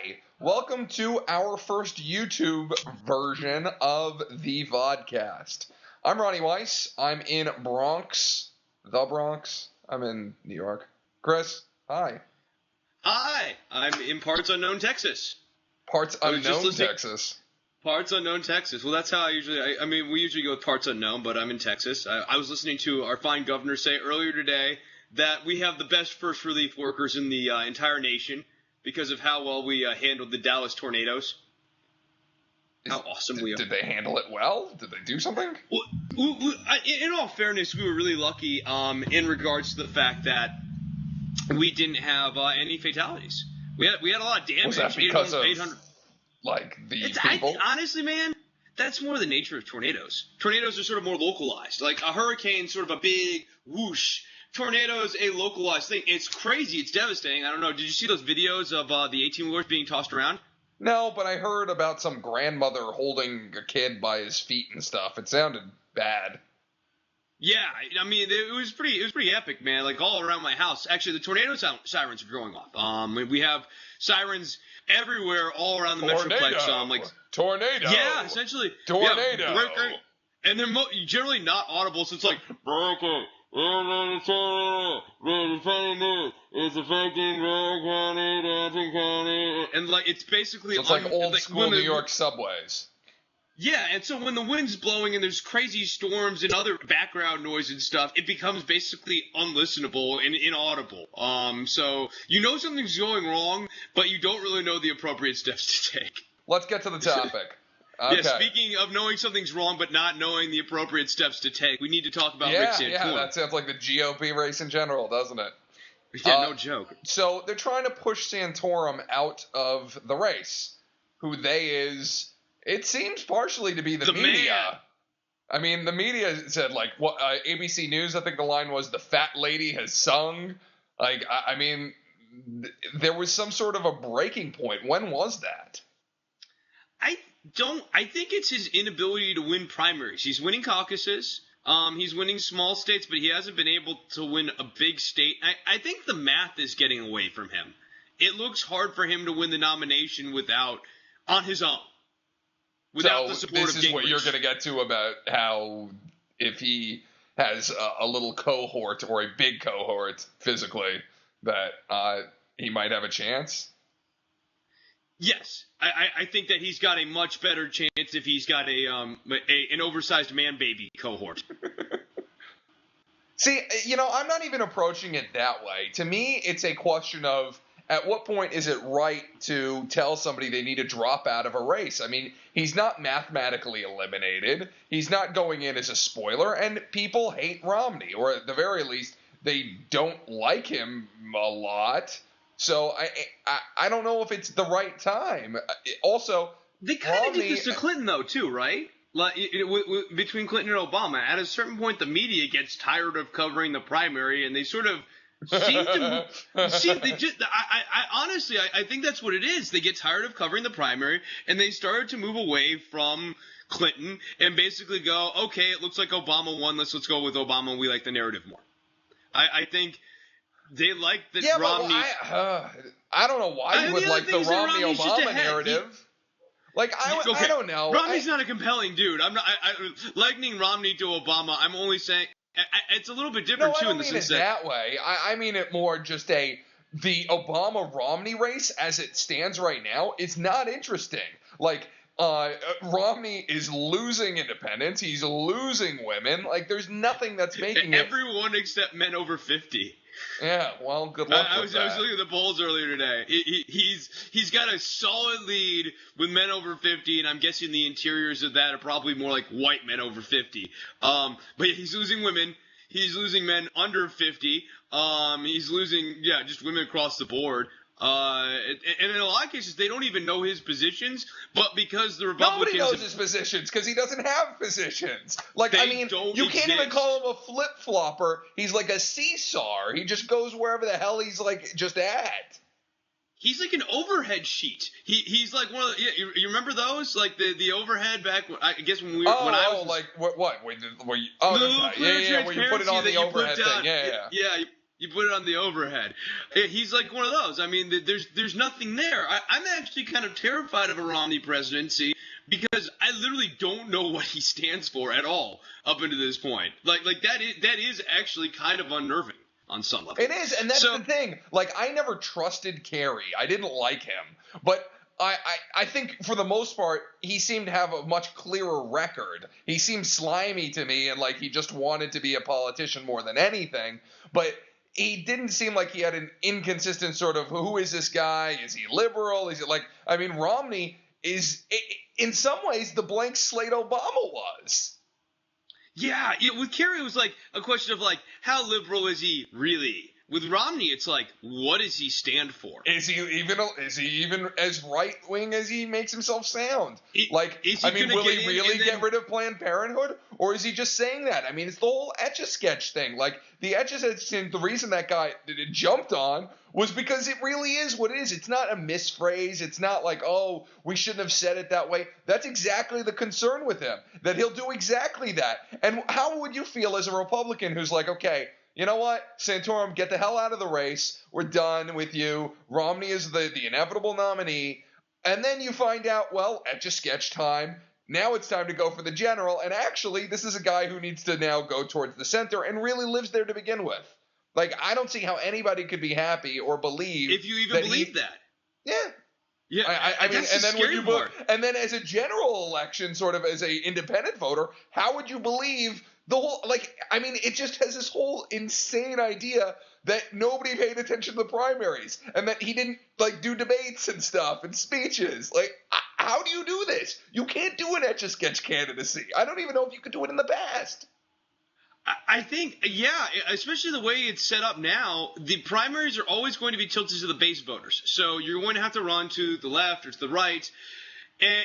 Hi, welcome to our first YouTube version of the vodcast. I'm Ronnie Weiss. I'm in Bronx, the Bronx. I'm in New York. Chris, hi. Hi, I'm in parts unknown Texas. Parts unknown Texas. Parts unknown Texas. Well, that's how I usually. We usually go with parts unknown, but I'm in Texas. I was listening to our fine governor say earlier today that we have the best first relief workers in the entire nation because of how well we handled the Dallas tornadoes. How awesome we are. Did they handle it well? Did they do something? Well, in all fairness, we were really lucky in regards to the fact that we didn't have any fatalities. We had a lot of damage. Was that because of 800. the people? Honestly, man, that's more the nature of tornadoes. Tornadoes are sort of more localized. Like a hurricane, sort of a big whoosh. Tornado is a localized thing. It's crazy. It's devastating. I don't know. Did you see those videos of the 18-wheelers being tossed around? No, but I heard about some grandmother holding a kid by his feet and stuff. It sounded bad. Yeah, I mean, it was pretty epic, man. Like all around my house. Actually, the tornado sirens are going off. We have sirens everywhere, all around the metroplex. Tornado. Yeah, essentially. Tornado. Yeah, and they're generally not audible, so it's like it's affecting Royal County, Danton County, and like it's basically so it's like old school New York subways. Yeah, and so when the wind's blowing and there's crazy storms and other background noise and stuff, it becomes basically unlistenable and inaudible. So you know something's going wrong, but you don't really know the appropriate steps to take. Let's get to the topic. Okay. Yeah, speaking of knowing something's wrong but not knowing the appropriate steps to take, we need to talk about Rick Santorum. Yeah, that sounds like the GOP race in general, doesn't it? Yeah, no joke. So they're trying to push Santorum out of the race. Who they is, it seems partially to be the media. Man. I mean, the media said, like, what ABC News, I think the line was, the fat lady has sung. Like, I mean, there was some sort of a breaking point. When was that? I think it's his inability to win primaries. He's winning caucuses. He's winning small states, but he hasn't been able to win a big state. I think the math is getting away from him. It looks hard for him to win the nomination on his own. Without the support of Gingrich. This is what you're going to get to about how if he has a little cohort or a big cohort physically, that he might have a chance? Yes, I think that he's got a much better chance if he's got an oversized man baby cohort. See, I'm not even approaching it that way. To me, it's a question of at what point is it right to tell somebody they need to drop out of a race? I mean, he's not mathematically eliminated. He's not going in as a spoiler, and people hate Romney, or at the very least, they don't like him a lot. So I don't know if it's the right time. Also, they kind of did this to Clinton though too, right? Like between Clinton and Obama, at a certain point, the media gets tired of covering the primary, and they sort of seem to honestly, I think that's what it is. They get tired of covering the primary, and they started to move away from Clinton and basically go, okay, it looks like Obama won. Let's go with Obama. We like the narrative more. I think. They like the Romney. I don't know why you would like the Romney-Obama narrative. Like, I don't know. Romney's not a compelling dude. I'm not likening Romney to Obama. I'm only saying it's a little bit different too. I don't mean it that way. I mean it more just the Obama-Romney race as it stands right now is not interesting. Like, Romney is losing independents. He's losing women. Like, there's nothing that's making everyone except men over 50. Yeah, well, good luck I was looking at the polls earlier today. He's got a solid lead with men over 50, and I'm guessing the interiors of that are probably more like white men over 50. But he's losing women. He's losing men under 50. He's losing, just women across the board. And in a lot of cases, they don't even know his positions, but because the Republicans... Nobody knows his positions because he doesn't have positions. Like, you can't even call him a flip-flopper. He's like a seesaw. He just goes wherever the hell he's, like, just at. He's like an overhead sheet. He's like one of the... Yeah, you remember those? Like, the overhead back... I guess when we were... when I was like, what? Where you put it on the overhead thing. Yeah. Yeah, You put it on the overhead. He's like one of those. I mean, there's nothing there. I'm actually kind of terrified of a Romney presidency because I literally don't know what he stands for at all up until this point. Like that is actually kind of unnerving on some level. It is, and that's the thing. Like, I never trusted Kerry. I didn't like him, but I think for the most part, he seemed to have a much clearer record. He seemed slimy to me, and like he just wanted to be a politician more than anything. But he didn't seem like he had an inconsistent sort of, who is this guy? Is he liberal? Is it like, I mean, Romney is, in some ways, the blank slate Obama was. Yeah, with Kerry, it was like a question of like, how liberal is he really? With Romney, it's like, what does he stand for? Is he even as right wing as he makes himself sound? Will he really get rid of Planned Parenthood, or is he just saying that? I mean, it's the whole Etch-a-Sketch thing. Like, the Etch-a-Sketch thing, the reason that guy jumped on was because it really is what it is. It's not a misphrase. It's not like, oh, we shouldn't have said it that way. That's exactly the concern with him, that he'll do exactly that. And how would you feel as a Republican who's like, okay, you know what, Santorum, get the hell out of the race. We're done with you. Romney is the inevitable nominee. And then you find out, well, Etch-a-Sketch time. Now it's time to go for the general. And actually, this is a guy who needs to now go towards the center and really lives there to begin with. Like, I don't see how anybody could be happy or believe. If you even believe that. Yeah. Yeah, I mean, and then when you vote, and then as a general election, sort of as a independent voter, how would you believe the whole, like, I mean, it just has this whole insane idea that nobody paid attention to the primaries and that he didn't, like, do debates and stuff and speeches. Like, how do you do this? You can't do an Etch-a-Sketch candidacy. I don't even know if you could do it in the past. I think, yeah, especially the way it's set up now, the primaries are always going to be tilted to the base voters. So you're going to have to run to the left or to the right,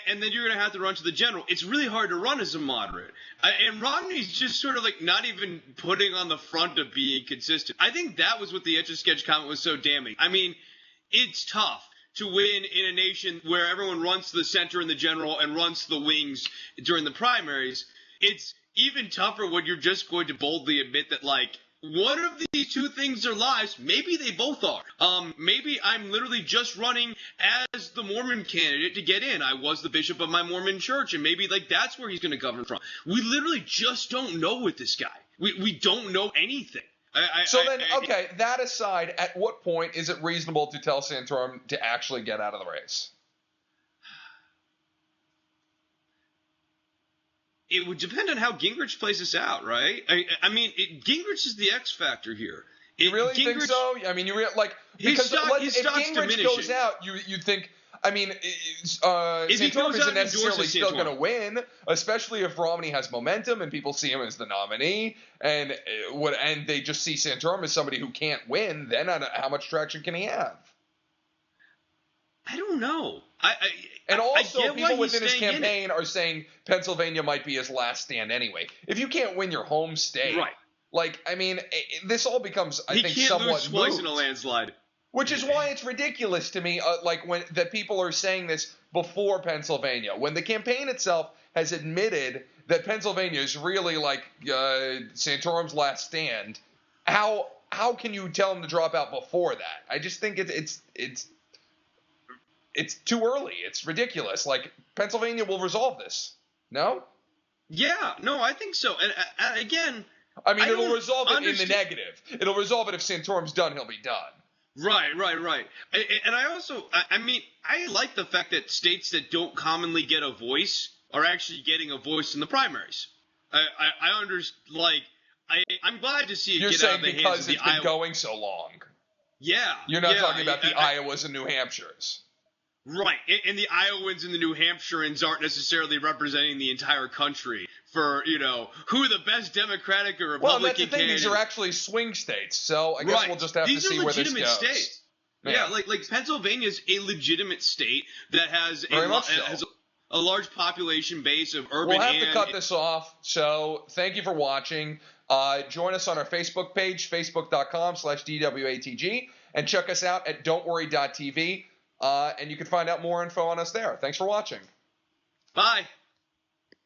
and then you're going to have to run to the general. It's really hard to run as a moderate. And Romney's just sort of like not even putting on the front of being consistent. I think that was what the Etch-a-Sketch comment was so damning. I mean, it's tough to win in a nation where everyone runs to the center in the general and runs to the wings during the primaries. It's even tougher when you're just going to boldly admit that, like, one of these two things are lies. Maybe they both are. Maybe I'm literally just running as the Mormon candidate to get in. I was the bishop of my Mormon church, and maybe, like, that's where he's going to govern from. We literally just don't know with this guy. We don't know anything. Okay, that aside, at what point is it reasonable to tell Santorum to actually get out of the race? It would depend on how Gingrich plays this out, right? I mean, Gingrich is the X factor here. You really think so? I mean, because if Gingrich goes out, you think. I mean, Santorum isn't necessarily still going to win, especially if Romney has momentum and people see him as the nominee, and they just see Santorum as somebody who can't win. Then how much traction can he have? I don't know. And also, people within his campaign are saying Pennsylvania might be his last stand anyway. If you can't win your home state, right? Like, I mean, this all becomes, I think, somewhat moot. He can't lose twice in a landslide. Which is why it's ridiculous to me, that people are saying this before Pennsylvania, when the campaign itself has admitted that Pennsylvania is really like Santorum's last stand. How can you tell him to drop out before that? I just think it's too early. It's ridiculous. Like, Pennsylvania will resolve this. No? Yeah, no, I think so. And again, I mean, it'll resolve it in the negative. It'll resolve it if Santorum's done, he'll be done. Right. And I also, I mean, I like the fact that states that don't commonly get a voice are actually getting a voice in the primaries. I understand, like, I'm glad to see it get out of the hands of the Iowa. You're saying because it's been going so long. Yeah. You're not talking about the Iowas and New Hampshires. Right, and the Iowans and the New Hampshireans aren't necessarily representing the entire country for, who the best Democratic or Republican candidate. Well, that's the thing. These are actually swing states, so I guess we'll just have to see where this goes. These are legitimate states. Yeah, like Pennsylvania is a legitimate state that has a large population base of urban. We'll have to cut this off. So thank you for watching. Join us on our Facebook page, facebook.com/DWATG, and check us out at don'tworry.tv. And you can find out more info on us there. Thanks for watching. Bye.